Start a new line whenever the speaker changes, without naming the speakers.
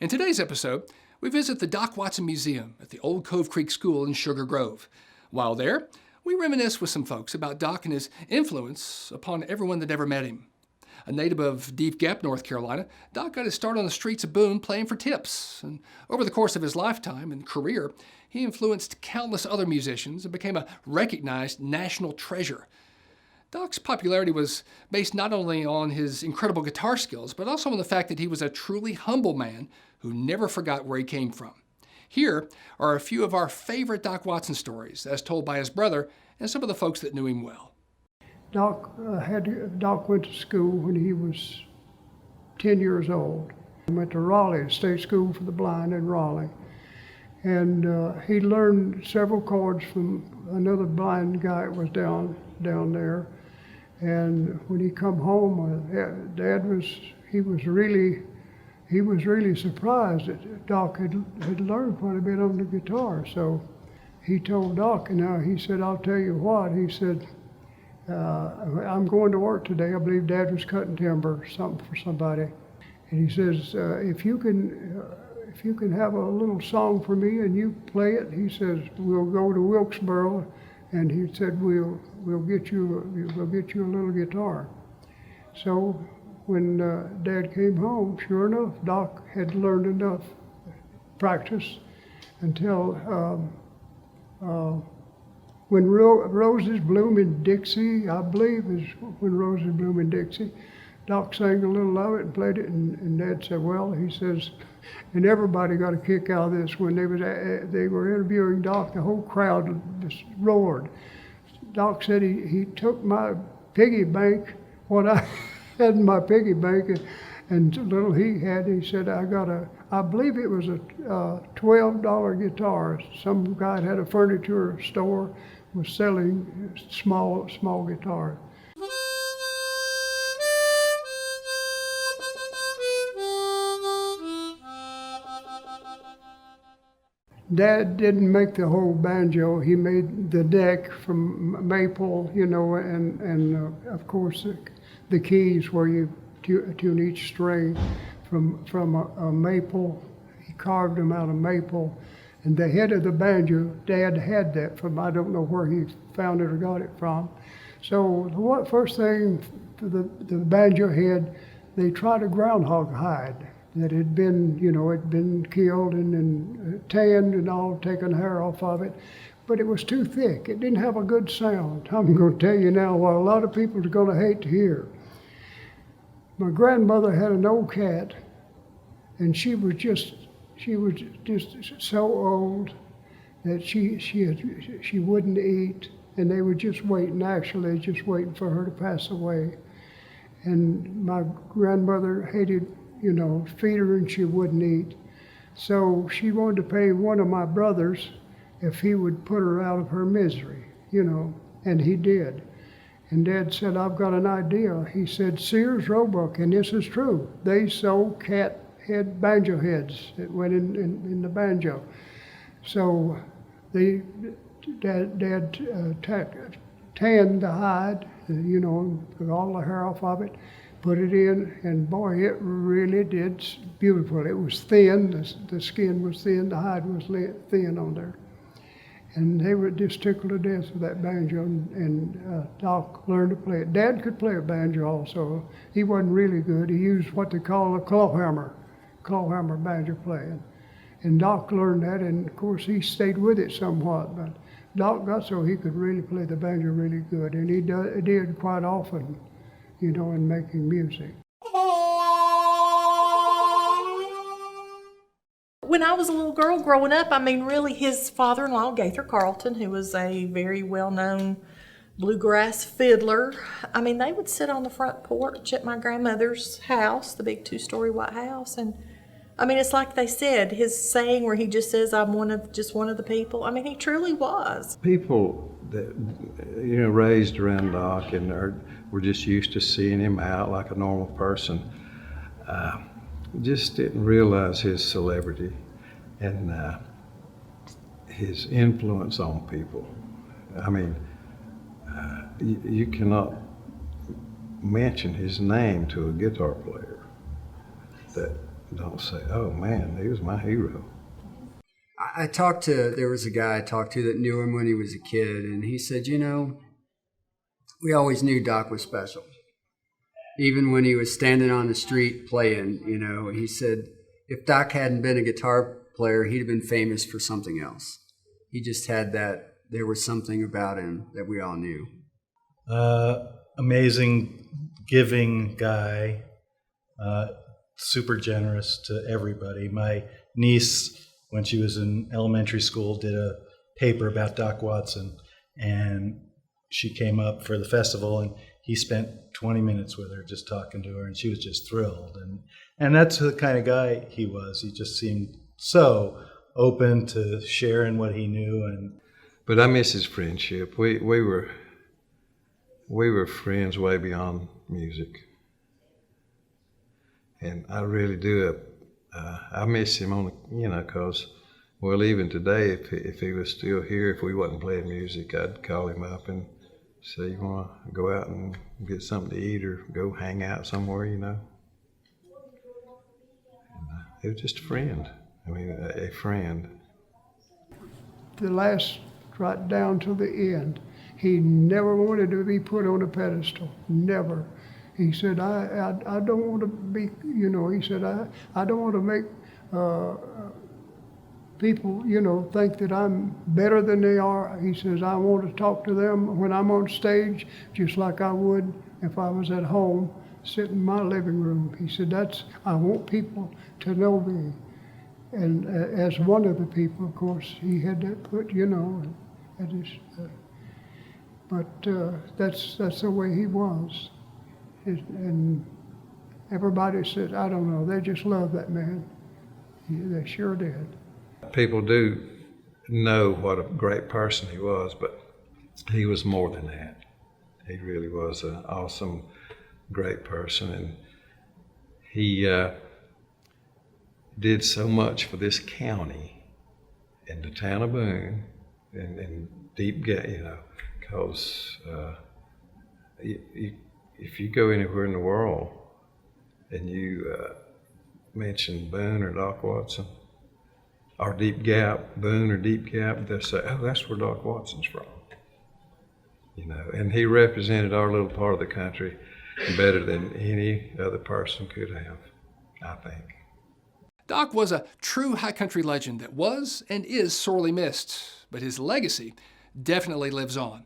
In today's episode, we visit the Doc Watson Museum at the Old Cove Creek School in Sugar Grove. While there, we reminisce with some folks about Doc and his influence upon everyone that ever met him. A native of Deep Gap, North Carolina, Doc got his start on the streets of Boone playing for tips. And over the course of his lifetime and career, he influenced countless other musicians and became a recognized national treasure. Doc's popularity was based not only on his incredible guitar skills, but also on the fact that he was a truly humble man who never forgot where he came from. Here are a few of our favorite Doc Watson stories, as told by his brother and some of the folks that knew him well.
Doc went to school when he was 10 years old. He went to Raleigh, State School for the Blind in Raleigh. And he learned several chords from another blind guy that was down there. And when he come home, Dad was really surprised that Doc had learned quite a bit on the guitar. So he told Doc, and he said, "I'll tell you what," he said, "I'm going to work today." I believe Dad was cutting timber or something for somebody. And he says, if you can have a little song for me and you play it, he says, "We'll go to Wilkesboro," and he said, we'll get you a little guitar. So when Dad came home, sure enough, Doc had learned enough practice until when Roses Bloom in Dixie, I believe is when Roses Bloom in Dixie, Doc sang a little of it and played it, and Dad said, well, he says, and everybody got a kick out of this. When they were interviewing Doc, the whole crowd just roared. Doc said he took my piggy bank, what I had in my piggy bank, and little he had, he said, I believe it was a $12 guitar. Some guy had a furniture store, was selling small guitars. Dad didn't make the whole banjo. He made the neck from maple, and of course the keys where you tune each string from a maple. He carved them out of maple. And the head of the banjo, Dad had that from, I don't know where he found it or got it from. So the first thing, the banjo head, they tried a groundhog hide that had been, had been killed and tanned and all, taken hair off of it. But it was too thick. It didn't have a good sound. I'm going to tell you now what a lot of people are going to hate to hear. My grandmother had an old cat, and she was just so old that she wouldn't eat, and they were just waiting for her to pass away. And my grandmother hated, feed her and she wouldn't eat. So she wanted to pay one of my brothers if he would put her out of her misery, and he did. And Dad said, I've got an idea. He said, Sears Roebuck, and this is true, they sold cat head banjo heads that went in the banjo. So Dad tanned the hide, took all the hair off of it, put it in, and boy, it really did beautiful. It was thin, the skin was thin, the hide was thin on there. And they were just tickled to death with that banjo, and Doc learned to play it. Dad could play a banjo also. He wasn't really good. He used what they call a claw hammer banjo playing. And Doc learned that, and of course he stayed with it somewhat, but Doc got so he could really play the banjo really good, and he did quite often, in making music.
When I was a little girl growing up, really his father-in-law, Gaither Carlton, who was a very well-known bluegrass fiddler, they would sit on the front porch at my grandmother's house, the big 2-story white house, and it's like they said, his saying where he just says, I'm one of the people. He truly was.
People that, raised around Doc and were just used to seeing him out like a normal person, just didn't realize his celebrity and his influence on people. You cannot mention his name to a guitar player that don't say, oh man, he was my hero.
There was a guy I talked to that knew him when he was a kid, and he said, we always knew Doc was special. Even when he was standing on the street playing, he said, if Doc hadn't been a guitar player, he'd have been famous for something else. He just had that, there was something about him that we all knew.
Amazing, giving guy, super generous to everybody. My niece, when she was in elementary school, did a paper about Doc Watson, and she came up for the festival, and he spent 20 minutes with her just talking to her, and she was just thrilled. And that's the kind of guy he was. He just seemed so open to sharing what he knew.
But I miss his friendship. We were friends way beyond music, and I really do. I miss him because, well, even today, if he was still here, if we wasn't playing music, I'd call him up and say, you want to go out and get something to eat or go hang out somewhere, And, he was just a friend. I mean, a friend.
The last, right down to the end, he never wanted to be put on a pedestal, never. He said, I don't want to be, he said, I don't want to make people, think that I'm better than they are. He says, I want to talk to them when I'm on stage, just like I would if I was at home, sitting in my living room. He said, I want people to know me. And as one of the people, of course, he had that put, at his, but that's the way he was. And everybody said, I don't know, they just love that man. They sure did.
People do know what a great person he was, but he was more than that. He really was an awesome, great person, and he did so much for this county and the town of Boone and Deep Gap, because if you go anywhere in the world and you mention Boone or Doc Watson or Deep Gap, Boone or Deep Gap, they'll say, oh, that's where Doc Watson's from. And he represented our little part of the country better than any other person could have, I think.
Doc was a true high country legend that was and is sorely missed, but his legacy definitely lives on.